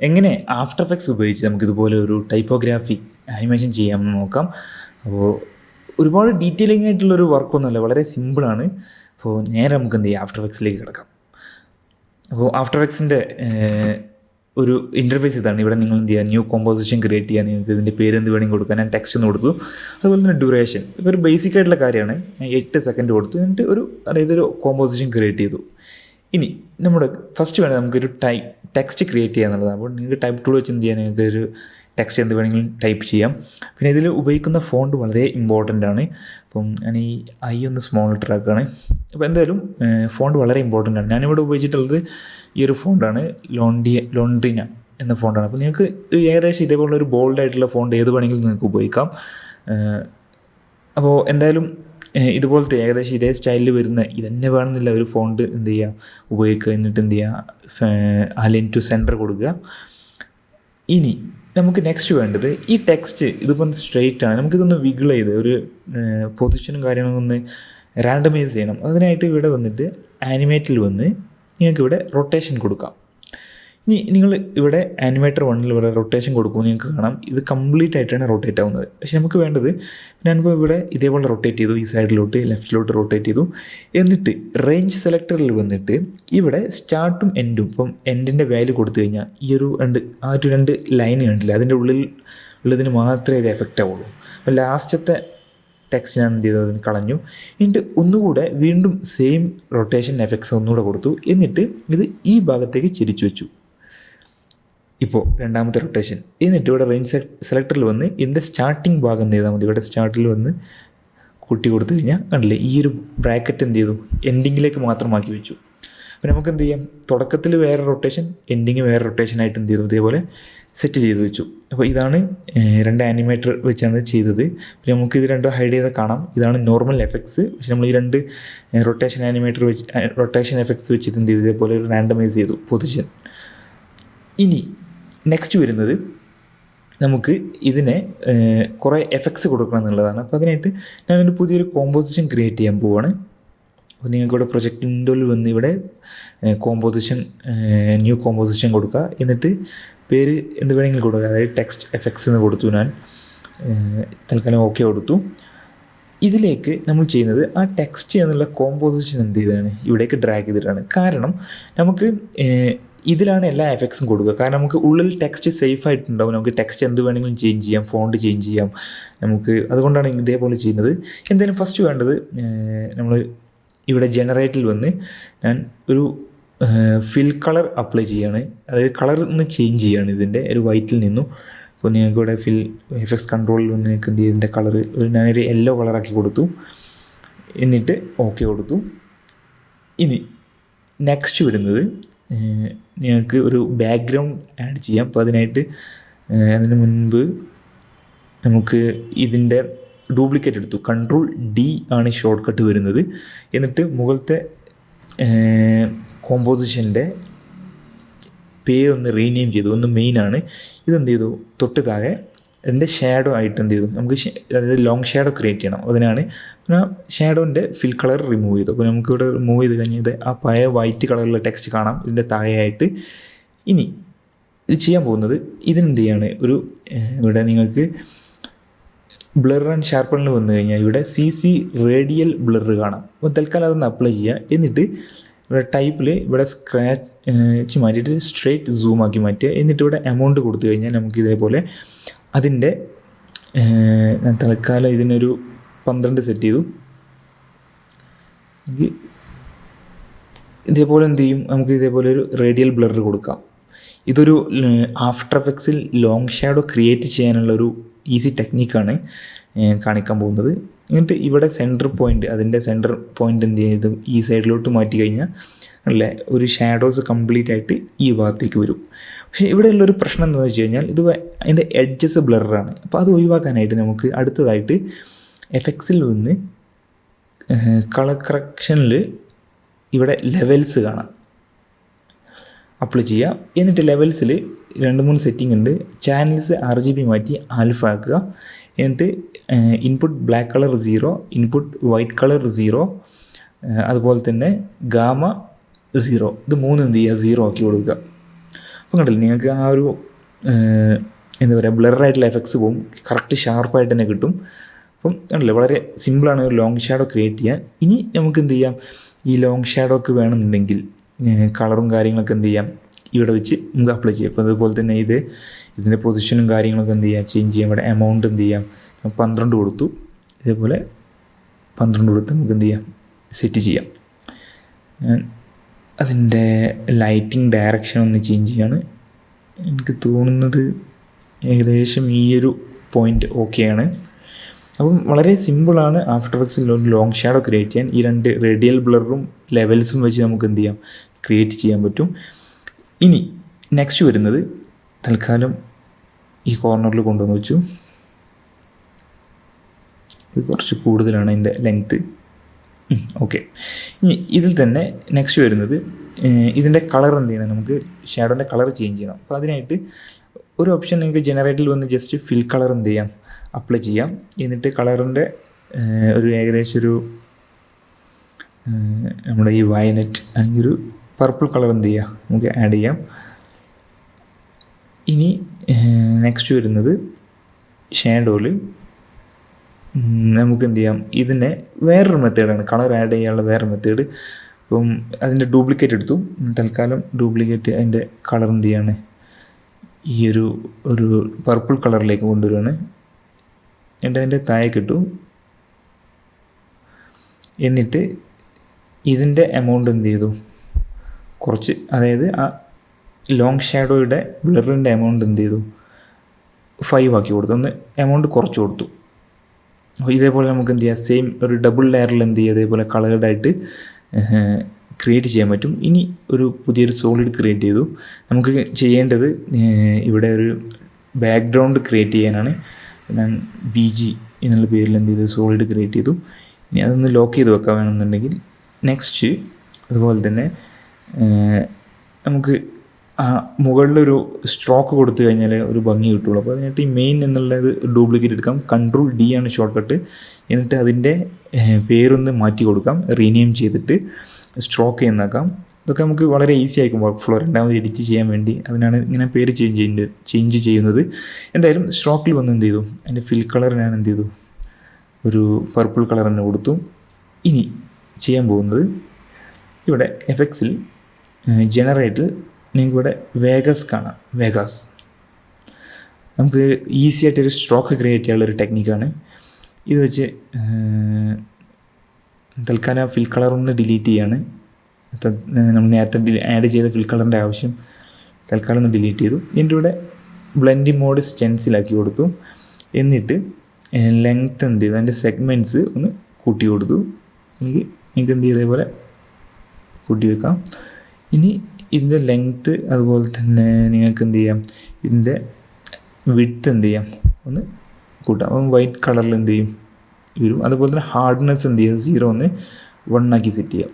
എങ്ങനെ after effects ഉപയോഗിച്ച് നമുക്കിതുപോലെ ഒരു ടൈപ്പോഗ്രാഫി ആനിമേഷൻ ചെയ്യാമെന്ന് നോക്കാം. അപ്പോൾ ഒരുപാട് ഡീറ്റെയിലിംഗ് ആയിട്ടുള്ളൊരു വർക്കൊന്നുമല്ല, വളരെ സിമ്പിളാണ്. അപ്പോൾ നേരെ നമുക്ക് എന്ത് ചെയ്യാം, ആഫ്റ്റർ എഫക്ട്സിലേക്ക് കിടക്കാം. അപ്പോൾ ആഫ്റ്റർ എഫക്ട്സിൻ്റെ ഒരു ഇൻ്റർഫേസ് ഇതാണ്. ഇവിടെ നിങ്ങൾ എന്ത് ചെയ്യുക, ന്യൂ കോമ്പോസിഷൻ ക്രിയേറ്റ് ചെയ്യാൻ നിങ്ങൾക്ക് ഇതിൻ്റെ പേര് എന്ത് വേണമെങ്കിൽ കൊടുക്കാൻ. ഞാൻ ടെക്സ്റ്റ് ഒന്ന് കൊടുത്തു. അതുപോലെ തന്നെ ഡ്യൂറേഷൻ ഇപ്പോൾ ഒരു ബേസിക് ആയിട്ടുള്ള കാര്യമാണ്. 8 സെക്കൻഡ് കൊടുത്തു. എന്നിട്ട് ഒരു കോമ്പോസിഷൻ ക്രിയേറ്റ് ചെയ്തു. ഇനി നമ്മുടെ ഫസ്റ്റ് വേണേൽ നമുക്കൊരു ടെക്സ്റ്റ് ക്രിയേറ്റ് ചെയ്യുക എന്നുള്ളതാണ്. അപ്പോൾ നിങ്ങൾക്ക് ടൈപ്പ് ടൂൾ വെച്ച് എന്ത് ചെയ്യാൻ, നിങ്ങൾക്ക് ഒരു ടെക്സ്റ്റ് എന്ത് വേണമെങ്കിലും ടൈപ്പ് ചെയ്യാം. പിന്നെ ഇതിൽ ഉപയോഗിക്കുന്ന ഫോണ്ട് വളരെ ഇമ്പോർട്ടൻ്റ് ആണ്. അപ്പം ഞാൻ ഈ ഒന്ന് സ്മോൾ ലെറ്റർ ആക്കുകയാണ്. അപ്പോൾ എന്തായാലും ഫോണ്ട് വളരെ ഇമ്പോർട്ടൻ്റ് ആണ്. ഞാനിവിടെ ഉപയോഗിച്ചിട്ടുള്ളത് ഈ ഒരു ഫോണ്ടാണ്, ലോണ്ട്രീന എന്ന ഫോണ്ടാണ്. അപ്പോൾ നിങ്ങൾക്ക് ഏകദേശം ഇതേപോലുള്ള ഒരു ബോൾഡ് ആയിട്ടുള്ള ഫോണ്ട് ഏത് വേണമെങ്കിലും നിങ്ങൾക്ക് ഉപയോഗിക്കാം. അപ്പോൾ എന്തായാലും ഇതുപോലത്തെ ഏകദേശം ഇതേ സ്റ്റൈലിൽ വരുന്ന ഇതന്നെ വേണമെന്നില്ല ഒരു ഫോണ്ട് എന്ത് ചെയ്യുക, ഉപയോഗിക്കുക. എന്നിട്ട് എന്ത് ചെയ്യുക, അലൈൻ ടു സെൻറ്റർ കൊടുക്കുക. ഇനി നമുക്ക് നെക്സ്റ്റ് വേണ്ടത് ഈ ടെക്സ്റ്റ് ഇതിപ്പം സ്ട്രെയിറ്റ് ആണ്. നമുക്കിതൊന്ന് വിഗിൾ ചെയ്ത് ഒരു പൊസിഷനും കാര്യങ്ങളൊന്ന് റാൻഡമൈസ് ചെയ്യണം. അതിനായിട്ട് ഇവിടെ വന്നിട്ട് ആനിമേറ്റിൽ വന്ന് നിങ്ങൾക്ക് ഇവിടെ റൊട്ടേഷൻ കൊടുക്കാം. ഇനി നിങ്ങൾ ഇവിടെ ആനിമേറ്റർ 1 ഇവിടെ റൊട്ടേഷൻ കൊടുക്കുമ്പോൾ നിങ്ങൾക്ക് കാണാം ഇത് കംപ്ലീറ്റ് ആയിട്ടാണ് റൊട്ടേറ്റ് ആവുന്നത്. പക്ഷേ നമുക്ക് വേണ്ടത് ഞാനിപ്പോൾ ഇവിടെ ഇതേപോലെ റൊട്ടേറ്റ് ചെയ്തു, ഈ സൈഡിലോട്ട് ലെഫ്റ്റിലോട്ട് റൊട്ടേറ്റ് ചെയ്തു. എന്നിട്ട് റേഞ്ച് സെലക്ടറിൽ വന്നിട്ട് ഇവിടെ സ്റ്റാർട്ടും എൻഡും, ഇപ്പം എൻഡിൻ്റെ വാല്യൂ കൊടുത്തു കഴിഞ്ഞാൽ ഈ ഒരു രണ്ട് ലൈൻ കണ്ടില്ല, അതിൻ്റെ ഉള്ളിൽ ഉള്ളതിന് മാത്രമേ ഇത് എഫക്റ്റ് ആവുള്ളൂ. അപ്പോൾ ലാസ്റ്റത്തെ ടെക്സ്റ്റ് ഞാൻ എന്ത് ചെയ്തു, അതിന് കളഞ്ഞു. എന്നിട്ട് ഒന്നുകൂടെ വീണ്ടും സെയിം റൊട്ടേഷൻ എഫക്ട്സ് ഒന്നുകൂടെ കൊടുത്തു. എന്നിട്ട് ഇത് ഈ ഭാഗത്തേക്ക് ചിരിച്ചു വെച്ചു. ഇപ്പോൾ രണ്ടാമത്തെ റൊട്ടേഷൻ. എന്നിട്ട് ഇവിടെ റേഞ്ച് സെലക്ടറിൽ വന്ന് ഇതിൻ്റെ സ്റ്റാർട്ടിങ് ഭാഗം എന്ത് ചെയ്താൽ മതി, ഇവിടെ സ്റ്റാർട്ടിൽ വന്ന് കൂട്ടി കൊടുത്തു കഴിഞ്ഞാൽ കണ്ടില്ലേ ഈ ഒരു ബ്രാക്കറ്റ് എന്ത് ചെയ്തു, എൻഡിങ്ങിലേക്ക് മാത്രമാക്കി വെച്ചു. അപ്പോൾ നമുക്ക് എന്ത് ചെയ്യാം, തുടക്കത്തിൽ വേറെ റൊട്ടേഷൻ, എൻഡിങ് വേറെ റൊട്ടേഷനായിട്ട് എന്ത് ചെയ്തു, ഇതേപോലെ സെറ്റ് ചെയ്ത് വെച്ചു. അപ്പോൾ ഇതാണ് 2 ആനിമേറ്റർ വെച്ചാണ് ചെയ്തത്. പിന്നെ നമുക്ക് ഇത് രണ്ടും ഹൈഡ് ചെയ്താൽ കാണാം, ഇതാണ് നോർമൽ എഫക്ട്സ്. പക്ഷേ നമ്മൾ ഈ 2 റൊട്ടേഷൻ എഫക്ട്സ് വെച്ചിട്ട് എന്ത് ചെയ്തു, ഇതേപോലെ ഒരു റാൻഡമൈസ് ചെയ്തു പൊസിഷൻ. ഇനി നെക്സ്റ്റ് വരുന്നത് നമുക്ക് ഇതിനെ കുറേ എഫക്ട്സ് കൊടുക്കണം എന്നുള്ളതാണ്. അപ്പോൾ അതിനായിട്ട് ഞാനൊരു പുതിയൊരു കോമ്പോസിഷൻ ക്രിയേറ്റ് ചെയ്യാൻ പോവുകയാണ്. അപ്പോൾ നിങ്ങൾക്കിവിടെ പ്രൊജക്റ്റ് വിൻഡോയിൽ വന്ന് ഇവിടെ ന്യൂ കോമ്പോസിഷൻ കൊടുക്കുക. എന്നിട്ട് പേര് എന്ത് വേണമെങ്കിലും കൊടുക്കുക, അതായത് ടെക്സ്റ്റ് എഫക്ട്സ് എന്ന് കൊടുത്തു. ഞാൻ തൽക്കാലം ഓക്കെ കൊടുത്തു. ഇതിലേക്ക് നമ്മൾ ചെയ്യുന്നത് ആ ടെക്സ്റ്റ് എന്നുള്ള കോമ്പോസിഷൻ എന്ത് ചെയ്താണ് ഇവിടേക്ക് ഡ്രാഗ് ചെയ്തിട്ടാണ്. കാരണം നമുക്ക് ഇതിലാണ് എല്ലാ എഫക്ട്സും കൊടുക്കുക. കാരണം നമുക്ക് ഉള്ളിൽ ടെക്സ്റ്റ് സേഫ് ആയിട്ടുണ്ടാവും. നമുക്ക് ടെക്സ്റ്റ് എന്ത് വേണമെങ്കിലും ചേഞ്ച് ചെയ്യാം, ഫോണ്ട് ചേഞ്ച് ചെയ്യാം നമുക്ക്. അതുകൊണ്ടാണ് ഇതേപോലെ ചെയ്യുന്നത്. എന്തായാലും ഫസ്റ്റ് വേണ്ടത് നമ്മൾ ഇവിടെ ജനറേറ്റിൽ വന്ന് ഞാൻ ഒരു ഫിൽ കളർ അപ്ലൈ ചെയ്യാണ്. അതായത് കളർ ഒന്ന് ചേഞ്ച് ചെയ്യാണ് ഇതിൻ്റെ ഒരു വൈറ്റിൽ നിന്നും. അപ്പോൾ നിങ്ങൾക്ക് ഇവിടെ ഫിൽ എഫക്ട്സ് കൺട്രോളിൽ വന്ന് നിങ്ങൾക്ക് എന്ത് ചെയ്യും, ഇതിൻ്റെ കളർ ഞാനൊരു യെല്ലോ കളറാക്കി കൊടുത്തു. എന്നിട്ട് ഓക്കെ കൊടുത്തു. ഇനി നെക്സ്റ്റ് വരുന്നത് നിങ്ങൾക്ക് ഒരു ബാക്ക്ഗ്രൗണ്ട് ആഡ് ചെയ്യാം. അപ്പോൾ അതിന് മുൻപ് നമുക്ക് ഇതിൻ്റെ ഡ്യൂപ്ലിക്കേറ്റ് എടുത്തു, Ctrl+D ആണ് ഷോർട്ട് കട്ട് വരുന്നത്. എന്നിട്ട് മുകളിലത്തെ കോമ്പോസിഷൻ്റെ പേരൊന്ന് റീനെയിം ചെയ്തു, ഒന്ന് മെയിനാണ്. ഇതെന്ത് ചെയ്തു, തൊട്ട് താഴെ അതിൻ്റെ ഷാഡോ ആയിട്ട് എന്ത് ചെയ്തു, നമുക്ക് അതായത് ലോങ് ഷാഡോ ക്രിയേറ്റ് ചെയ്യണം. അതിനാണ് പിന്നെ ഷാഡോൻ്റെ ഫിൽ കളർ റിമൂവ് ചെയ്തു. അപ്പോൾ നമുക്കിവിടെ റിമൂവ് ചെയ്ത് കഴിഞ്ഞാൽ ആ പഴയ വൈറ്റ് കളറിലുള്ള ടെക്സ്റ്റ് കാണാം ഇതിൻ്റെ താഴെയായിട്ട്. ഇനി ഇത് ചെയ്യാൻ പോകുന്നത് ഇതിനെന്ത് ചെയ്യാണ്, ഇവിടെ നിങ്ങൾക്ക് ബ്ലർ ആൻഡ് ഷാർപ്പണിൽ വന്നു കഴിഞ്ഞാൽ ഇവിടെ CC റേഡിയൽ ബ്ലർ കാണാം. അപ്പോൾ തൽക്കാലം അതൊന്ന് അപ്ലൈ ചെയ്യുക. എന്നിട്ട് ഇവിടെ ടൈപ്പിൽ ഇവിടെ സ്ക്രാച്ച് മാറ്റിയിട്ട് സ്ട്രെയിറ്റ് സൂം ആക്കി മാറ്റുക. എന്നിട്ട് ഇവിടെ എമൗണ്ട് കൊടുത്തു കഴിഞ്ഞാൽ നമുക്ക് ഇതേപോലെ അതിൻ്റെ ഞാൻ തൽക്കാലം ഇതിനൊരു 12 സെറ്റ് ചെയ്തു. ഇതേപോലെ എന്ത് ചെയ്യും, നമുക്ക് ഇതേപോലെ ഒരു റേഡിയൽ ബ്ലർ കൊടുക്കാം. ഇതൊരു ആഫ്റ്റർ എഫക്ട്സിൽ ലോങ് ഷാഡോ ക്രിയേറ്റ് ചെയ്യാനുള്ള ഒരു ഈസി ടെക്നിക്കാണ് കാണിക്കാൻ പോകുന്നത്. എന്നിട്ട് ഇവിടെ അതിൻ്റെ സെൻറ്റർ പോയിൻ്റ് എന്ത് ചെയ്ത് ഈ സൈഡിലോട്ട് മാറ്റി കഴിഞ്ഞാൽ അല്ലേ ഒരു ഷാഡോസ് കംപ്ലീറ്റ് ആയിട്ട് ഈ ഭാഗത്തേക്ക് വരും. പക്ഷേ ഇവിടെയുള്ളൊരു പ്രശ്നം എന്താണെന്ന് വെച്ച് കഴിഞ്ഞാൽ അതിൻ്റെ എഡ്ജസ് ബ്ലറാണ്. അപ്പോൾ അത് ഒഴിവാക്കാനായിട്ട് നമുക്ക് അടുത്തതായിട്ട് എഫക്ട്സിൽ വന്ന് കളർ കറക്ഷനിൽ ഇവിടെ ലെവൽസ് കാണാം, അപ്ലൈ ചെയ്യുക. എന്നിട്ട് ലെവൽസിൽ 2-3 സെറ്റിംഗ് ഉണ്ട്. ചാനൽസ് RGB മാറ്റി ആൽഫ ആക്കുക. എന്നിട്ട് input black colour 0, input white colour 0, അതുപോലെ തന്നെ ഗാമ 0, ഇത് 3 എന്ത് ചെയ്യുക 0 ആക്കി കൊടുക്കുക. അപ്പം കണ്ടില്ല നിങ്ങൾക്ക് ആ ഒരു എന്താ പറയുക ബ്ലറായിട്ടുള്ള എഫക്ട്സ് പോകും, കറക്റ്റ് ഷാർപ്പായിട്ട് തന്നെ കിട്ടും. അപ്പം കണ്ടില്ലേ വളരെ സിമ്പിളാണ് ഒരു ലോങ് ഷാഡോ ക്രിയേറ്റ് ചെയ്യാൻ. ഇനി നമുക്ക് എന്ത് ചെയ്യാം, ഈ ലോങ് ഷാഡോക്ക് വേണമെന്നുണ്ടെങ്കിൽ കളറും കാര്യങ്ങളൊക്കെ എന്ത് ചെയ്യാം ഇവിടെ വെച്ച് നമുക്ക് അപ്ലൈ ചെയ്യാം. അപ്പോൾ അതുപോലെ തന്നെ ഇതിൻ്റെ പൊസിഷനും കാര്യങ്ങളൊക്കെ എന്ത് ചെയ്യാം ചേഞ്ച് ചെയ്യാം. ഇവിടെ എമൗണ്ട് എന്ത് ചെയ്യാം 12 കൊടുത്തു, ഇതേപോലെ 12 കൊടുത്ത് നമുക്ക് എന്ത് ചെയ്യാം സെറ്റ് ചെയ്യാം. ഞാൻ അതിൻ്റെ ലൈറ്റിംഗ് ഡയറക്ഷൻ ഒന്ന് ചേഞ്ച് ചെയ്യാണ്. എനിക്ക് തോന്നുന്നത് ഏകദേശം ഈ ഒരു പോയിൻ്റ് ഓക്കെയാണ്. അപ്പം വളരെ സിമ്പിളാണ് ആഫ്റ്റർ എഫക്ട്സിൽ ഒരു ലോങ് ഷാഡോ ക്രിയേറ്റ് ചെയ്യാൻ. ഈ 2 റേഡിയൽ ബ്ലറും ലെവൽസും വെച്ച് നമുക്ക് എന്ത് ചെയ്യാം ക്രിയേറ്റ് ചെയ്യാൻ പറ്റും. ഇനി നെക്സ്റ്റ് വരുന്നത് തൽക്കാലം ഈ കോർണറിൽ കൊണ്ടുവന്ന് വെച്ചു. ഇത് കുറച്ച് കൂടുതലാണ് ഇതിൻ്റെ ലെങ്ത്ത്. ഓക്കെ, ഇനി ഇതിൽ തന്നെ നെക്സ്റ്റ് വരുന്നത് ഇതിൻ്റെ കളർ എന്ത് ചെയ്യണം, നമുക്ക് ഷാഡോൻ്റെ കളർ ചേഞ്ച് ചെയ്യണം. അപ്പോൾ അതിനായിട്ട് ഒരു ഓപ്ഷൻ നിങ്ങൾക്ക് ജനറേറ്റിൽ വന്ന് ജസ്റ്റ് ഫിൽ കളർ എന്ത് ചെയ്യാം അപ്ലൈ ചെയ്യാം. എന്നിട്ട് കളറിൻ്റെ ഒരു ഏകദേശം ഒരു നമ്മുടെ ഈ വയലറ്റ് അല്ലെങ്കിൽ ഒരു പർപ്പിൾ കളർ എന്ത് ചെയ്യുക നമുക്ക് ആഡ് ചെയ്യാം. ഇനി നെക്സ്റ്റ് വരുന്നത് ഷാഡോയിൽ നമുക്ക് എന്ത് ചെയ്യാം, ഇതിനെ വേറൊരു മെത്തേഡാണ് കളർ ആഡ് ചെയ്യാനുള്ള വേറൊരു മെത്തേഡ്. അപ്പം അതിൻ്റെ ഡ്യൂപ്ലിക്കേറ്റ് എടുത്തു. തൽക്കാലം ഡ്യൂപ്ലിക്കേറ്റ് അതിൻ്റെ കളർ എന്ത് ചെയ്യാണ് ഈ ഒരു പർപ്പിൾ കളറിലേക്ക് കൊണ്ടുവരികയാണ്. എന്നിട്ട് അതിൻ്റെ താഴേക്ക് ഇട്ടു. എന്നിട്ട് ഇതിൻ്റെ എമൗണ്ട് എന്ത് ചെയ്തു കുറച്ച്, അതായത് ആ ലോങ് ഷാഡോയുടെ ബ്ലറിൻ്റെ എമൗണ്ട് എന്ത് ചെയ്തു 5 ആക്കി കൊടുത്തു, ഒന്ന് എമൗണ്ട് കുറച്ച് കൊടുത്തു. അപ്പോൾ ഇതേപോലെ നമുക്ക് എന്ത് ചെയ്യാം സെയിം ഒരു ഡബിൾ ലെയറിൽ എന്ത് ചെയ്യുക ഇതേപോലെ കളേർഡായിട്ട് ക്രിയേറ്റ് ചെയ്യാൻ പറ്റും. ഇനി ഒരു പുതിയൊരു സോളിഡ് ക്രിയേറ്റ് ചെയ്തു. നമുക്ക് ചെയ്യേണ്ടത് ഇവിടെ ഒരു ബാക്ക്ഗ്രൗണ്ട് ക്രിയേറ്റ് ചെയ്യാനാണ്. ഞാൻ BG എന്നുള്ള പേരിൽ എന്ത് ചെയ്തു സോളിഡ് ക്രിയേറ്റ് ചെയ്തു. ഇനി അതൊന്ന് ലോക്ക് ചെയ്ത് വെക്കാൻ വേണമെന്നുണ്ടെങ്കിൽ നെക്സ്റ്റ് അതുപോലെ തന്നെ നമുക്ക് മുകളിലൊരു സ്ട്രോക്ക് കൊടുത്തു കഴിഞ്ഞാൽ ഒരു ഭംഗി കിട്ടുള്ളൂ. അപ്പോൾ അതിനായിട്ട് ഈ മെയിൻ എന്നുള്ളത് ഡ്യൂപ്ലിക്കേറ്റ് എടുക്കാം. Ctrl+D ആണ് ഷോർട്ട് കട്ട്. എന്നിട്ട് അതിൻ്റെ പേരൊന്ന് മാറ്റി കൊടുക്കാം, റീനെയിം ചെയ്തിട്ട് സ്ട്രോക്ക് എന്നാക്കാം. ഇതൊക്കെ നമുക്ക് വളരെ ഈസി ആയിരിക്കും വർക്ക് ഫ്ലോ രണ്ടാമത് എഡിറ്റ് ചെയ്യാൻ വേണ്ടി. അതിനാണ് ഇങ്ങനെ പേര് ചേഞ്ച് ചെയ്യുന്നത്. എന്തായാലും സ്ട്രോക്കിൽ വന്ന് എന്ത് ചെയ്തു അതിൻ്റെ ഫിൽ കളർ ഞാൻ എന്ത് ചെയ്തു ഒരു പർപ്പിൾ കളർ തന്നെ കൊടുത്തു. ഇനി ചെയ്യാൻ പോകുന്നത് ഇവിടെ എഫക്ട്സിൽ ജനറേറ്റിൽ നിങ്ങൾക്കിവിടെ വേഗസ് കാണാം. വേഗാസ് നമുക്ക് ഈസി ആയിട്ടൊരു സ്ട്രോക്ക് ക്രിയേറ്റ് ചെയ്യാനുള്ളൊരു ടെക്നിക്കാണ്. ഇത് വെച്ച് തൽക്കാലം ഫിൽ കളറൊന്ന് ഡിലീറ്റ് ചെയ്യാണ്. നമ്മൾ നേരത്തെ ആഡ് ചെയ്ത ഫിൽ കളറിൻ്റെ ആവശ്യം തൽക്കാലം ഒന്ന് ഡിലീറ്റ് ചെയ്തു. എൻ്റെ ഇവിടെ ബ്ലെൻഡിങ് മോഡ് സ്റ്റെൻസിലാക്കി കൊടുത്തു. എന്നിട്ട് ലെങ്ത്ത് എന്ത് ചെയ്തു അതിൻ്റെ സെഗ്മെൻറ്റ്സ് ഒന്ന് കൂട്ടി കൊടുത്തു. എനിക്ക് എന്ത് ചെയ്തേപോലെ കൂട്ടി വെക്കാം. ഇനി ഇതിൻ്റെ ലെങ്ത്ത് അതുപോലെ തന്നെ നിങ്ങൾക്ക് എന്ത് ചെയ്യാം ഇതിൻ്റെ വിഡ്ത്ത് എന്ത് ചെയ്യാം ഒന്ന് കൂട്ടാം. അപ്പം വൈറ്റ് കളറിൽ എന്ത് ചെയ്യും വരും. അതുപോലെ തന്നെ ഹാർഡ്നെസ് എന്ത് ചെയ്യുക 0 ഒന്ന് 1 ആക്കി സെറ്റ് ചെയ്യാം.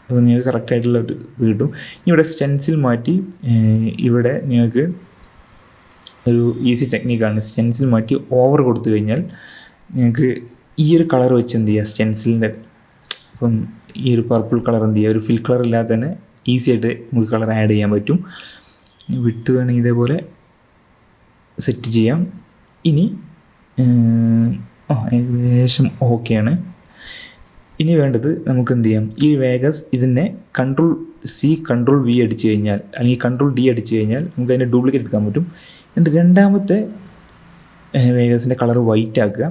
അപ്പോൾ നിങ്ങൾക്ക് കറക്റ്റായിട്ടുള്ള ഒരു ഇത് കിട്ടും. ഇനി ഇവിടെ സ്റ്റെൻസിൽ മാറ്റി ഇവിടെ നിങ്ങൾക്ക് ഒരു ഈസി ടെക്നിക്കാണ്. സ്റ്റെൻസിൽ മാറ്റി ഓവർ കൊടുത്തു കഴിഞ്ഞാൽ നിങ്ങൾക്ക് ഈ ഒരു കളർ വെച്ച് എന്ത് ചെയ്യുക സ്റ്റെൻസിലിൻ്റെ ഇപ്പം ഈ ഒരു പർപ്പിൾ കളർ എന്ത് ചെയ്യുക ഒരു ഫിൽ കളർ ഇല്ലാതെ തന്നെ ഈസി ആയിട്ട് നമുക്ക് കളർ ആഡ് ചെയ്യാൻ പറ്റും. വിഡ്ത്ത് വേണമെങ്കിൽ ഇതേപോലെ സെറ്റ് ചെയ്യാം. ഇനി ഏകദേശം ഓക്കെയാണ്. ഇനി വേണ്ടത് നമുക്ക് എന്ത് ചെയ്യാം ഈ വേഗസ് ഇതിനെ Ctrl+C Ctrl+V അടിച്ച് കഴിഞ്ഞാൽ അല്ലെങ്കിൽ Ctrl+D അടിച്ച് കഴിഞ്ഞാൽ നമുക്ക് അതിൻ്റെ ഡ്യൂപ്ലിക്കേറ്റ് എടുക്കാൻ പറ്റും. എന്നിട്ട് രണ്ടാമത്തെ വേഗസിൻ്റെ കളർ വൈറ്റ് ആക്കുക.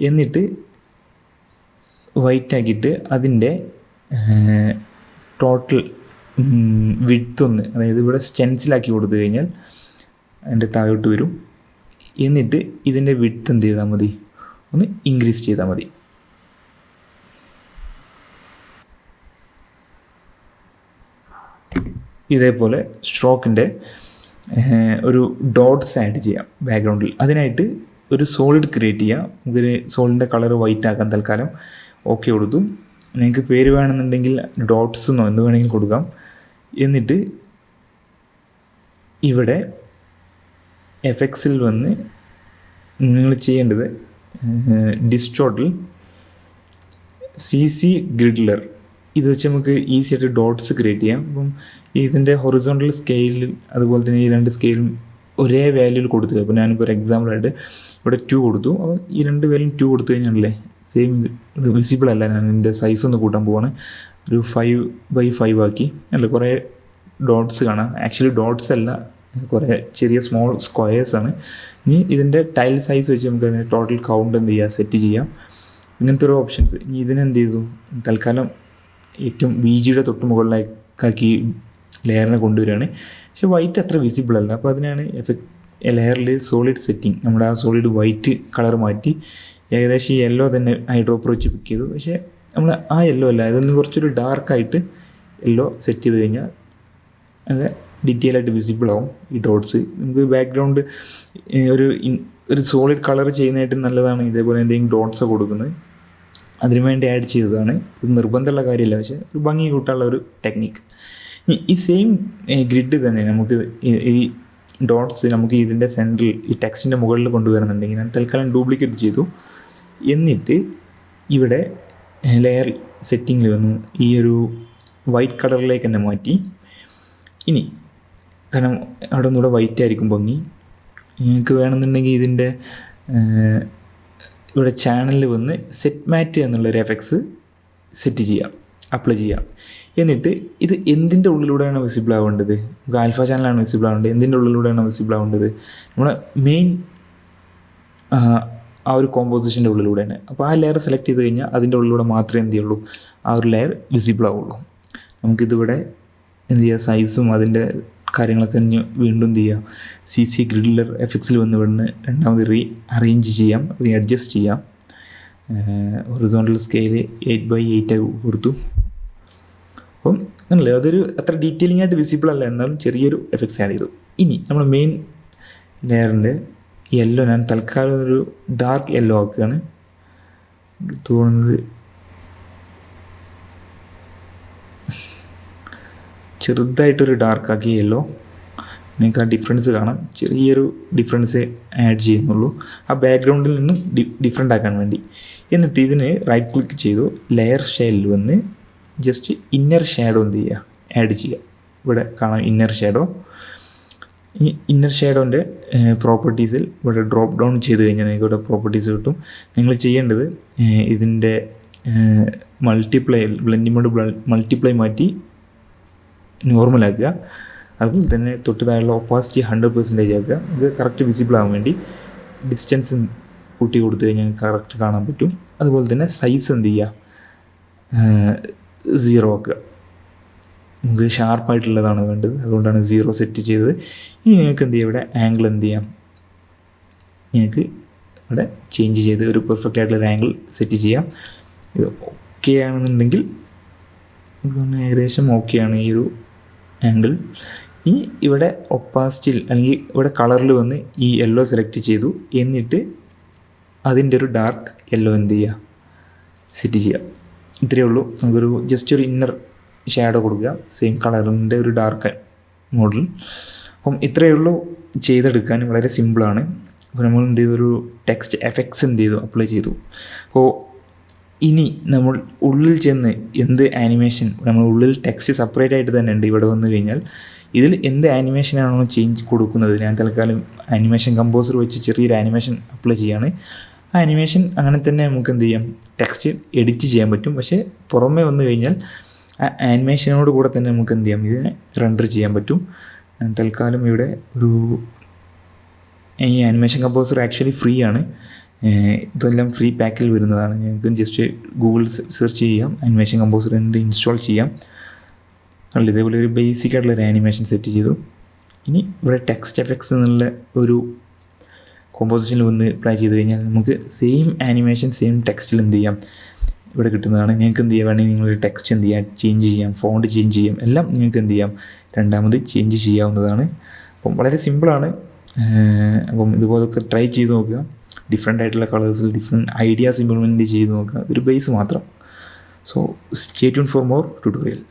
എന്നിട്ട് വൈറ്റ് ആക്കിയിട്ട് അതിൻ്റെ ടോട്ടൽ വിഡ്ത്ത് ഒന്ന് അതായത് ഇവിടെ സ്റ്റെൻസിലാക്കി കൊടുത്തു കഴിഞ്ഞാൽ അതിൻ്റെ താഴോട്ട് വരും. എന്നിട്ട് ഇതിൻ്റെ വിഡ്ത്ത് എന്ത് ചെയ്താൽ മതി ഒന്ന് ഇൻക്രീസ് ചെയ്താൽ മതി. ഇതേപോലെ സ്ട്രോക്കിൻ്റെ ഒരു ഡോട്ട്സ് ആഡ് ചെയ്യാം ബാക്ക്ഗ്രൗണ്ടിൽ. അതിനായിട്ട് ഒരു സോളിഡ് ക്രിയേറ്റ് ചെയ്യാം. നമുക്കൊരു സോളിഡിൻ്റെ കളർ വൈറ്റ് ആക്കാൻ തൽക്കാലം ഓക്കെ കൊടുത്തു. നിങ്ങൾക്ക് പേര് വേണമെന്നുണ്ടെങ്കിൽ ഡോട്ട്സ് എന്നോ എന്ത് വേണമെങ്കിലും കൊടുക്കാം. എന്നിട്ട് ഇവിടെ എഫക്ട്സിൽ വന്ന് നിങ്ങൾ ചെയ്യേണ്ടത് ഡിസ്റ്റോർട്ടിൽ CC ഗ്രിഡ്ലർ ഇത് വെച്ച് നമുക്ക് ഈസി ആയിട്ട് ഡോട്ട്സ് ക്രിയേറ്റ് ചെയ്യാം. അപ്പം ഇതിൻ്റെ ഹൊറിസോണ്ടൽ സ്കെയിലും അതുപോലെ തന്നെ ഈ 2 സ്കെയിലും ഒരേ വാല്യൂയിൽ കൊടുത്തു. അപ്പോൾ ഞാനിപ്പോൾ ഒരു എക്സാമ്പിളായിട്ട് ഇവിടെ 2 കൊടുത്തു. അപ്പോൾ ഈ 2 വാല്യൂം 2 കൊടുത്തു കഴിഞ്ഞാലല്ലേ സെയിം വിസിബിൾ അല്ല. ഞാൻ ഇതിൻ്റെ സൈസ് ഒന്ന് കൂട്ടാൻ പോവാണ്. ഒരു 5x5 ആക്കി. അല്ല, കുറേ ഡോട്ട്സ് കാണാം. ആക്ച്വലി ഡോട്ട്സ് അല്ല, കുറേ ചെറിയ സ്മോൾ സ്ക്വയേഴ്സാണ്. ഇനി ഇതിൻ്റെ ടൈൽ സൈസ് വെച്ച് നമുക്ക് അതിന് ടോട്ടൽ കൗണ്ട് എന്ത് ചെയ്യുക, സെറ്റ് ചെയ്യാം. ഇങ്ങനത്തെ ഓരോ ഓപ്ഷൻസ്. ഇനി ഇതിനെന്ത് ചെയ്തു, തൽക്കാലം ഏറ്റവും VGയുടെ തൊട്ട് മുകളിലേക്കാക്കി ലെയറിനെ കൊണ്ടുവരികയാണ്. പക്ഷേ വൈറ്റ് അത്ര വിസിബിൾ അല്ല. അപ്പോൾ അതിനാണ് ലെയറിൽ സോളിഡ് സെറ്റിംഗ്, നമ്മുടെ ആ സോളിഡ് വൈറ്റ് കളർ മാറ്റി ഏകദേശം ഈ യെല്ലോ തന്നെ ഐഡ്രോപ്പർ വെച്ച് പിക്ക് ചെയ്തു. പക്ഷേ നമ്മൾ ആ യെല്ലോ അല്ല, അതൊന്ന് കുറച്ചൊരു ഡാർക്കായിട്ട് യെല്ലോ സെറ്റ് ചെയ്ത് കഴിഞ്ഞാൽ അത് ഡീറ്റെയിൽ ആയിട്ട് വിസിബിൾ ആവും ഈ ഡോട്ട്സ്. നമുക്ക് ബാക്ക്ഗ്രൗണ്ട് ഒരു സോളിഡ് കളർ ചെയ്യുന്നതായിട്ട് നല്ലതാണ് ഇതേപോലെ എന്തെങ്കിലും ഡോട്ട്സ് കൊടുക്കുന്നത്. അതിനു വേണ്ടി ആഡ് ചെയ്തതാണ്. ഇത് നിർബന്ധമുള്ള കാര്യമില്ല, പക്ഷേ ഒരു ഭംഗി കൂട്ടാനുള്ള ഒരു ടെക്നിക്ക്. ഈ സെയിം ഗ്രിഡ് തന്നെ നമുക്ക് ഈ ഡോട്ട്സ് നമുക്ക് ഇതിൻ്റെ സെൻറ്ററിൽ ഈ ടെക്സ്റ്റിൻ്റെ മുകളിൽ കൊണ്ടുവരുന്നുണ്ടെങ്കിൽ ഞാൻ തൽക്കാലം ഡ്യൂപ്ലിക്കേറ്റ് ചെയ്തു. എന്നിട്ട് ഇവിടെ ലെയർ സെറ്റിങ്ങിൽ വന്ന് ഈ ഒരു വൈറ്റ് കളറിലേക്ക് തന്നെ മാറ്റി. ഇനി കാരണം അവിടെ ഒന്നുകൂടെ വൈറ്റ് ആയിരിക്കും ഭംഗി. നിങ്ങൾക്ക് വേണമെന്നുണ്ടെങ്കിൽ ഇതിൻ്റെ ഇവിടെ ചാനലിൽ വന്ന് സെറ്റ് മാറ്റ് എന്നുള്ളൊരു എഫക്ട്സ് സെറ്റ് ചെയ്യാം, അപ്ലൈ ചെയ്യാം. എന്നിട്ട് ഇത് എന്തിൻ്റെ ഉള്ളിലൂടെയാണ് വിസിബിൾ ആവേണ്ടത്? നമുക്ക് ആൽഫ ചാനലാണ് വിസിബിൾ ആവേണ്ടത്. എന്തിൻ്റെ ഉള്ളിലൂടെയാണ് വിസിബിൾ ആവേണ്ടത്? നമ്മുടെ മെയിൻ ആ ഒരു കോമ്പോസിഷൻ്റെ ഉള്ളിലൂടെയാണ്. അപ്പോൾ ആ ലെയർ സെലക്ട് ചെയ്ത് കഴിഞ്ഞാൽ അതിൻ്റെ ഉള്ളിലൂടെ മാത്രമേ എന്ത് ചെയ്യുള്ളൂ, ആ ഒരു ലെയർ വിസിബിൾ ആവുള്ളൂ. നമുക്കിതിവിടെ എന്ത് ചെയ്യുക, സൈസും അതിൻ്റെ കാര്യങ്ങളൊക്കെ വീണ്ടും എന്ത് ചെയ്യാം, CC ഗ്രിഡ്ലർ എഫക്ട്സിൽ വന്ന് രണ്ടാമത് അറേഞ്ച് ചെയ്യാം, അഡ്ജസ്റ്റ് ചെയ്യാം. ഹൊറിസോണ്ടൽ സ്കെയിൽ 8x8 കൊടുത്തു. അപ്പം അങ്ങനല്ലേ, അതൊരു അത്ര ഡീറ്റെയിലിംഗ് ആയിട്ട് വിസിബിൾ അല്ല, എന്നാലും ചെറിയൊരു എഫക്ട്സ് ആഡ് ചെയ്തു. ഇനി നമ്മൾ മെയിൻ ലെയറിൻ്റെ യെല്ലോ ഞാൻ തൽക്കാലം ഒരു ഡാർക്ക് യെല്ലോ ആക്കുകയാണ്. തോന്നുന്നത് ചെറുതായിട്ടൊരു ഡാർക്കാക്കി യെല്ലോ. നിങ്ങൾക്ക് ആ ഡിഫറൻസ് കാണാം, ചെറിയൊരു ഡിഫറൻസ് ആഡ് ചെയ്യുന്നുള്ളൂ ആ ബാക്ക്ഗ്രൗണ്ടിൽ നിന്നും ഡിഫറെൻ്റ് ആക്കാൻ വേണ്ടി. എന്നിട്ട് ഇതിന് റൈറ്റ് ക്ലിക്ക് ചെയ്തു ലെയർ ഷെയ്ഡിൽ വന്ന് ജസ്റ്റ് ഇന്നർ ഷാഡോ എന്ത് ചെയ്യുക, ആഡ് ചെയ്യുക. ഇവിടെ കാണാം ഇന്നർ ഷാഡോ. ഈ ഇന്നർ ഷാഡോൻ്റെ പ്രോപ്പർട്ടീസിൽ ഇവിടെ ഡ്രോപ്പ് ഡൗൺ ചെയ്ത് കഴിഞ്ഞാൽ നിങ്ങൾക്ക് ഇവിടെ പ്രോപ്പർട്ടീസ് കിട്ടും. നിങ്ങൾ ചെയ്യേണ്ടത് ഇതിൻ്റെ ബ്ലെൻഡിംഗ് മോഡ് മൾട്ടിപ്ലൈ മാറ്റി നോർമലാക്കുക. അതുപോലെ തന്നെ തൊട്ട് താഴെയുള്ള ഒപ്പാസിറ്റി 100% ആക്കുക. ഇത് കറക്റ്റ് വിസിബിൾ ആകാൻ വേണ്ടി ഡിസ്റ്റൻസ് കൂട്ടി കൊടുത്തു കഴിഞ്ഞാൽ കറക്റ്റ് കാണാൻ പറ്റും. അതുപോലെ തന്നെ സൈസ് എന്ത് ചെയ്യുക, 0 ആക്കുക. നമുക്ക് ഷാർപ്പായിട്ടുള്ളതാണ് വേണ്ടത്, അതുകൊണ്ടാണ് 0 സെറ്റ് ചെയ്തത്. ഇനി നിങ്ങൾക്ക് എന്ത് ചെയ്യാം, ഇവിടെ ആംഗിൾ എന്ത് ചെയ്യാം, നിങ്ങൾക്ക് ഇവിടെ ചേഞ്ച് ചെയ്ത് ഒരു പെർഫെക്റ്റ് ആയിട്ടുള്ളൊരു ആംഗിൾ സെറ്റ് ചെയ്യാം. ഇത് ഓക്കെ ആണെന്നുണ്ടെങ്കിൽ ഏകദേശം ഓക്കെയാണ് ഈ ഒരു ആംഗിൾ. ഇനി ഇവിടെ ഒപ്പാസിറ്റിയിൽ അല്ലെങ്കിൽ ഇവിടെ കളറിൽ വന്ന് ഈ യെല്ലോ സെലക്ട് ചെയ്തു. എന്നിട്ട് അതിൻ്റെ ഒരു ഡാർക്ക് യെല്ലോ എന്ത് ചെയ്യുക, സെറ്റ് ചെയ്യുക. ഇത്രയേ ഉള്ളൂ. നമുക്കൊരു ജസ്റ്റ് ഒരു ഇന്നർ ഷാഡോ കൊടുക്കുക, സെയിം കളറിൻ്റെ ഒരു ഡാർക്ക് മോഡൽ. അപ്പം ഇത്രയേ ഉള്ളൂ ചെയ്തെടുക്കാൻ, വളരെ സിമ്പിളാണ്. അപ്പോൾ നമ്മൾ എന്ത് ചെയ്തു, ഒരു ടെക്സ്റ്റ് എഫക്ട്സ് എന്ത് ചെയ്തു, അപ്ലൈ ചെയ്തു. അപ്പോൾ ഇനി നമ്മൾ ഉള്ളിൽ ചെന്ന് എന്ത് ആനിമേഷൻ, നമ്മൾ ഉള്ളിൽ ടെക്സ്റ്റ് സെപ്പറേറ്റ് ആയിട്ട് തന്നെ ഉണ്ട്. ഇവിടെ വന്നു കഴിഞ്ഞാൽ ഇതിൽ എന്ത് ആനിമേഷനാണോ ചേഞ്ച് കൊടുക്കുന്നത്, ഞാൻ തൽക്കാലം ആനിമേഷൻ കമ്പോസർ വെച്ച് ചെറിയൊരു ആനിമേഷൻ അപ്ലൈ ചെയ്യാണ്. ആ ആനിമേഷൻ അങ്ങനെ തന്നെ നമുക്ക് എന്ത് ചെയ്യാം, ടെക്സ്റ്റ് എഡിറ്റ് ചെയ്യാൻ പറ്റും. പക്ഷേ പുറമേ വന്നു കഴിഞ്ഞാൽ ആ ആനിമേഷനോട് കൂടെ തന്നെ നമുക്ക് എന്ത് ചെയ്യാം, ഇതിനെ റെൻഡർ ചെയ്യാൻ പറ്റും. തൽക്കാലം ഇവിടെ ഒരു ഈ ആനിമേഷൻ കമ്പോസർ ആക്ച്വലി ഫ്രീ ആണ്. ഇതെല്ലാം ഫ്രീ പാക്കിൽ വരുന്നതാണ്. ഞങ്ങൾക്ക് ജസ്റ്റ് ഗൂഗിൾ സെർച്ച് ചെയ്യാം, ആനിമേഷൻ കമ്പോസർ ഇൻസ്റ്റാൾ ചെയ്യാം. അല്ല, ഇതേപോലെ ഒരു ബേസിക് ആയിട്ടുള്ളൊരു ആനിമേഷൻ സെറ്റ് ചെയ്തു. ഇനി ഇവിടെ ടെക്സ്റ്റ് എഫക്ട്സ് എന്നുള്ള ഒരു കോമ്പോസിഷനിൽ വന്ന് അപ്ലൈ ചെയ്ത് കഴിഞ്ഞാൽ നമുക്ക് സെയിം ആനിമേഷൻ സെയിം ടെക്സ്റ്റിൽ എന്ത് ചെയ്യാം, ഇവിടെ കിട്ടുന്നതാണ്. നിങ്ങൾക്ക് എന്ത് ചെയ്യാൻ വേണമെങ്കിൽ നിങ്ങളുടെ ടെക്സ്റ്റ് എന്ത് ചെയ്യാം, ചേഞ്ച് ചെയ്യാം, ഫോണ്ട് ചേഞ്ച് ചെയ്യാം, എല്ലാം നിങ്ങൾക്ക് എന്ത് ചെയ്യാം, രണ്ടാമത് ചേഞ്ച് ചെയ്യാവുന്നതാണ്. അപ്പം വളരെ സിമ്പിളാണ്. അപ്പം ഇതുപോലൊക്കെ ട്രൈ ചെയ്ത് നോക്കുക. ഡിഫറെൻ്റ് ആയിട്ടുള്ള കളേഴ്സിൽ ഡിഫറെൻറ്റ് ഐഡിയാസ് ഇംപ്ലിമെൻറ്റ് ചെയ്ത് നോക്കുക. ഒരു ബേസ് മാത്രം. So stay tune for more tutorial.